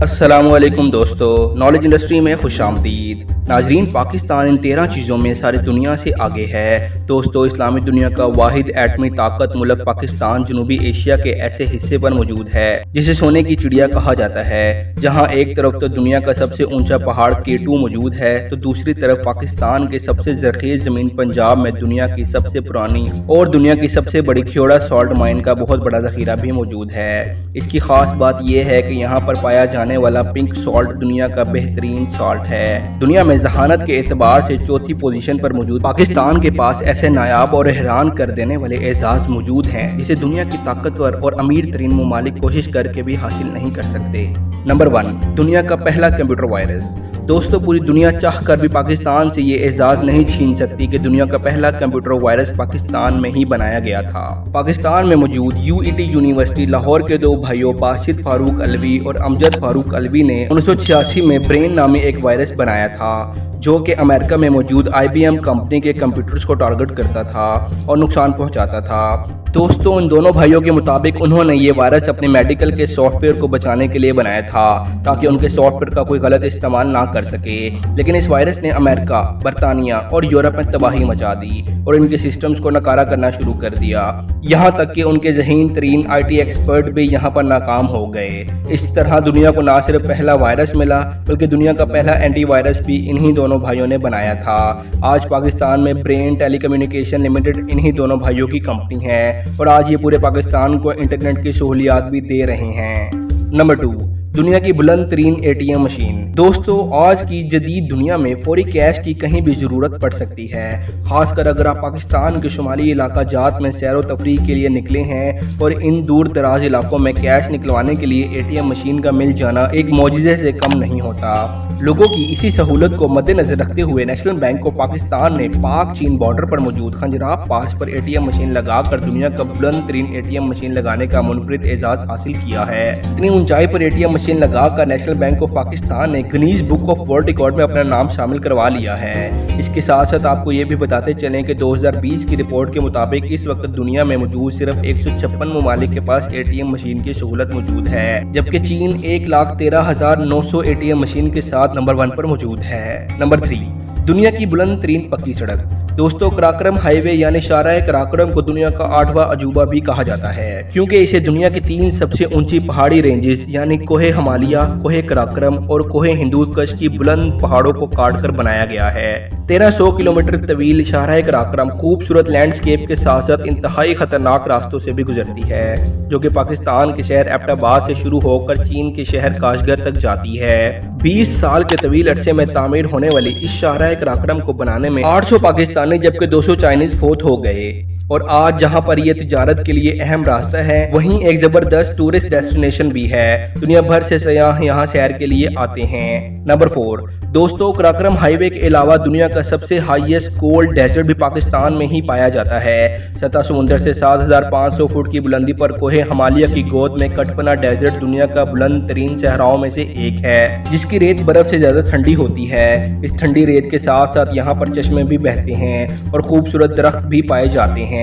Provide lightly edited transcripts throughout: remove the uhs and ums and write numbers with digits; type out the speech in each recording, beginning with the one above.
السلام علیکم دوستو، نالج انڈسٹری میں خوش آمدید۔ ناظرین، پاکستان ان 13 چیزوں میں ساری دنیا سے آگے ہے۔ دوستو، اسلامی دنیا کا واحد ایٹمی طاقت ملک پاکستان جنوبی ایشیا کے ایسے حصے پر موجود ہے جسے سونے کی چڑیا کہا جاتا ہے، جہاں ایک طرف تو دنیا کا سب سے اونچا پہاڑ K2 موجود ہے تو دوسری طرف پاکستان کے سب سے زرخیز زمین پنجاب میں دنیا کی سب سے پرانی اور دنیا کی سب سے بڑی کھیوڑا سالٹ مائن کا بہت بڑا ذخیرہ بھی موجود ہے۔ اس کی خاص بات یہ ہے کہ یہاں پر پایا جانے والا پنک سالٹ دنیا کا بہترین سالٹ ہے۔ دنیا میں ذہانت کے اعتبار سے چوتھی پوزیشن پر موجود پاکستان کے پاس ایسے نایاب اور حیران کر دینے والے اعزاز موجود ہیں جسے دنیا کی طاقتور اور امیر ترین ممالک کوشش کر کے بھی حاصل نہیں کر سکتے۔ نمبر 1، دنیا کا پہلا کمپیوٹر وائرس۔ دوستو، پوری دنیا چاہ کر بھی پاکستان سے یہ اعزاز نہیں چھین سکتی کہ دنیا کا پہلا کمپیوٹر وائرس پاکستان میں ہی بنایا گیا تھا۔ پاکستان میں موجود UET یونیورسٹی لاہور کے دو بھائیوں باسط فاروق علوی اور امجد فاروق علوی نے 1986 میں برین نامی ایک وائرس بنایا تھا جو کہ امریکہ میں موجود IBM کمپنی کے کمپیوٹرز کو ٹارگٹ کرتا تھا اور نقصان پہنچاتا تھا۔ دوستوں، ان دونوں بھائیوں کے مطابق انہوں نے یہ وائرس اپنے میڈیکل کے سافٹ ویئر کو بچانے کے لیے بنایا تھا تاکہ ان کے سافٹ ویئر کا کوئی غلط استعمال نہ کر سکے، لیکن اس وائرس نے امریکہ، برطانیہ اور یورپ میں تباہی مچا دی اور ان کے سسٹمز کو ناکارہ کرنا شروع کر دیا، یہاں تک کہ ان کے ذہین ترین IT ایکسپرٹ بھی یہاں پر ناکام ہو گئے۔ اس طرح دنیا کو نہ صرف پہلا وائرس ملا بلکہ دنیا کا پہلا اینٹی وائرس بھی انہی دونوں بھائیوں نے بنایا تھا۔ آج پاکستان میں برین ٹیلی کمیونیکیشن لمیٹڈ انہی دونوں بھائیوں کی کمپنی ہے اور آج یہ پورے پاکستان کو انٹرنیٹ کی سہولیات بھی دے رہے ہیں۔ نمبر 2، دنیا کی بلند ترین ATM مشین۔ دوستو، آج کی جدید دنیا میں فوری کیش کی کہیں بھی ضرورت پڑ سکتی ہے، خاص کر اگر آپ پاکستان کے شمالی علاقہ جات میں سیر و تفریح کے لیے نکلے ہیں اور ان دور دراز علاقوں میں کیش نکلوانے کے لیے ATM مشین کا مل جانا ایک معجزے سے کم نہیں ہوتا۔ لوگوں کی اسی سہولت کو مد نظر رکھتے ہوئے نیشنل بینک آف پاکستان نے پاک چین بارڈر پر موجود خنجراب پاس پر ATM مشین لگا کر دنیا کا بلند ترین ATM مشین لگانے کا منفرد اعزاز حاصل کیا ہے۔ اتنی اونچائی پر ATM مشین لگا کر نیشنل بینک آف پاکستان نے Guinness book of world record میں اپنا نام شامل کروا لیا ہے۔ اس کے ساتھ ساتھ آپ کو یہ بھی بتاتے چلیں کہ 2020 کی رپورٹ کے مطابق اس وقت دنیا میں موجود صرف 156 ممالک کے پاس ATM مشین کی سہولت موجود ہے، جبکہ چین 1,13,900 ATM مشین کے ساتھ نمبر 1 پر موجود ہے۔ نمبر 3، دنیا کی بلند ترین پکی سڑک۔ دوستو، کراکرم ہائی وے یعنی شاہراہ کراکرم کو دنیا کا 8واں عجوبہ بھی کہا جاتا ہے کیونکہ اسے دنیا کی 3 سب سے اونچی پہاڑی رینجز یعنی کوہ ہمالیہ، کوہ کراکرم اور کوہ ہندوکش کی بلند پہاڑوں کو کاٹ کر بنایا گیا ہے۔ 1300 کلومیٹر طویل شاہراہ کراکرم خوبصورت لینڈسکیپ کے ساتھ ساتھ انتہائی خطرناک راستوں سے بھی گزرتی ہے جو کہ پاکستان کے شہر ایبٹ آباد سے شروع ہو کر چین کے شہر کاشغر تک جاتی ہے۔ 20 سال کے طویل عرصے میں تعمیر ہونے والی اس شاہراہ کراکرم کو بنانے میں 800 پاکستانی جبکہ 200 چائنیز فوت ہو گئے، اور آج جہاں پر یہ تجارت کے لیے اہم راستہ ہے وہیں ایک زبردست ٹورسٹ ڈیسٹینیشن بھی ہے۔ دنیا بھر سے سیاح یہاں سیر کے لیے آتے ہیں۔ نمبر 4، دوستو، کراکرم ہائی وے کے علاوہ دنیا کا سب سے ہائیسٹ کولڈ ڈیزرٹ بھی پاکستان میں ہی پایا جاتا ہے۔ سطح سمندر سے 7,500 فٹ کی بلندی پر کوہ ہمالیہ کی گود میں کٹپنا ڈیزرٹ دنیا کا بلند ترین صحراؤں میں سے ایک ہے جس کی ریت برف سے زیادہ ٹھنڈی ہوتی ہے۔ اس ٹھنڈی ریت کے ساتھ ساتھ یہاں پر چشمے بھی بہتے ہیں اور خوبصورت درخت بھی پائے جاتے ہیں۔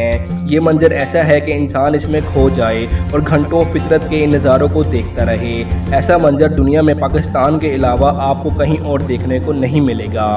یہ منظر ایسا ہے کہ انسان اس میں کھو جائے اور گھنٹوں فطرت کے ان نظاروں کو دیکھتا رہے۔ ایسا منظر دنیا میں پاکستان کے علاوہ آپ کو کہیں اور دیکھنے کو نہیں ملے گا۔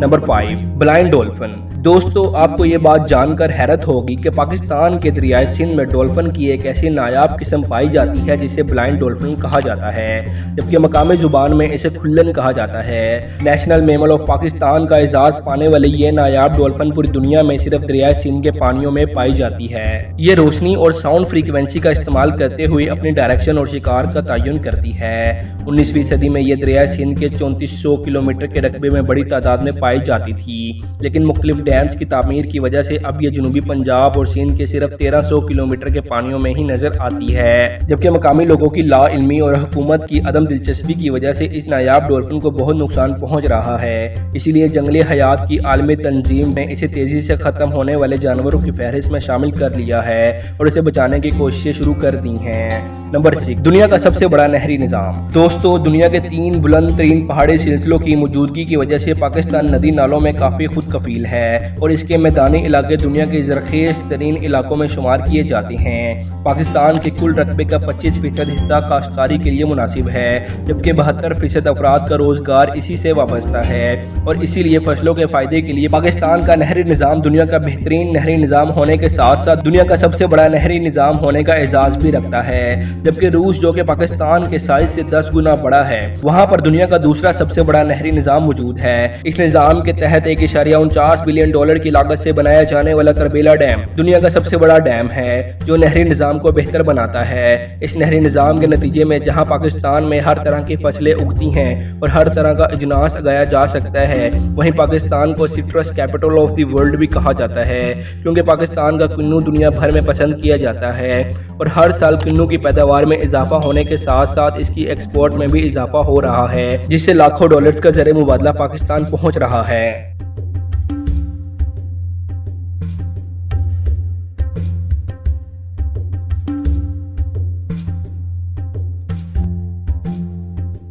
Number 5، blind dolphin. دوستو، آپ کو یہ بات جان کر حیرت ہوگی کہ پاکستان کے دریائے سندھ میں ڈولفن کی ایک ایسی نایاب قسم پائی جاتی ہے جسے بلائنڈ ڈولفن کہا جاتا ہے، جبکہ مقامی زبان میں اسے کھلن کہا جاتا ہے۔ نیشنل میمل آف پاکستان کا اعزاز پانے والی یہ نایاب ڈولفن پوری دنیا میں صرف دریائے سندھ کے پانیوں میں پائی جاتی ہے۔ یہ روشنی اور ساؤنڈ فریکوینسی کا استعمال کرتے ہوئے اپنی ڈائریکشن اور شکار کا تعین کرتی ہے۔ 19ویں صدی میں یہ دریائے سندھ کے 3400 کلومیٹر کے رقبے میں بڑی تعداد میں پائی جاتی تھی، لیکن مختلف ڈیمز کی تعمیر کی وجہ سے اب یہ جنوبی پنجاب اور سندھ کے صرف 1300 کلومیٹر کے پانیوں میں ہی نظر آتی ہے، جبکہ مقامی لوگوں کی لا علمی اور حکومت کی عدم دلچسپی کی وجہ سے اس نایاب ڈولفن کو بہت نقصان پہنچ رہا ہے۔ اسی لیے جنگلی حیات کی عالمی تنظیم نے اسے تیزی سے ختم ہونے والے جانوروں کی فہرست میں شامل کر لیا ہے اور اسے بچانے کی کوششیں شروع کر دی ہیں۔ نمبر 6، دنیا کا سب سے بڑا نہری نظام۔ دوستو، دنیا کے 3 بلند ترین پہاڑی سلسلوں کی موجودگی کی وجہ سے پاکستان ندی نالوں میں کافی خود کفیل ہے۔ اور اس کے میدانی علاقے دنیا کے زرخیز ترین علاقوں میں شمار کیے جاتے ہیں۔ پاکستان کے کل رقبے کا 25% حصہ کاشتکاری کے لیے مناسب ہے، جبکہ 72% افراد کا روزگار اسی سے وابستہ ہے، اور اسی لیے فصلوں کے فائدے کے لیے پاکستان کا نہری نظام دنیا کا بہترین نہری نظام ہونے کے ساتھ ساتھ دنیا کا سب سے بڑا نہری نظام ہونے کا اعزاز بھی رکھتا ہے۔ جبکہ روس، جو کہ پاکستان کے سائز سے 10 گنا بڑا ہے، وہاں پر دنیا کا دوسرا سب سے بڑا نہری نظام موجود ہے۔ اس نظام کے تحت $1.49 بلین کی لاگت سے بنایا جانے والا تربیلا ڈیم دنیا کا سب سے بڑا ڈیم ہے، جو نہری نظام کو بہتر بناتا ہے۔ اس نہری نظام کے نتیجے میں جہاں پاکستان میں ہر طرح کی فصلیں اگتی ہیں اور ہر طرح کا اجناس اگایا جا سکتا ہے، وہیں پاکستان کو سٹرس کیپٹل آف دی ورلڈ بھی کہا جاتا ہے، کیونکہ پاکستان کا کنو دنیا بھر میں پسند کیا جاتا ہے، اور ہر سال کنو کی پیداوار میں اضافہ ہونے کے ساتھ ساتھ اس کی ایکسپورٹ میں بھی اضافہ ہو رہا ہے، جس سے لاکھوں ڈالرز کا زر مبادلہ پاکستان پہنچ رہا ہے۔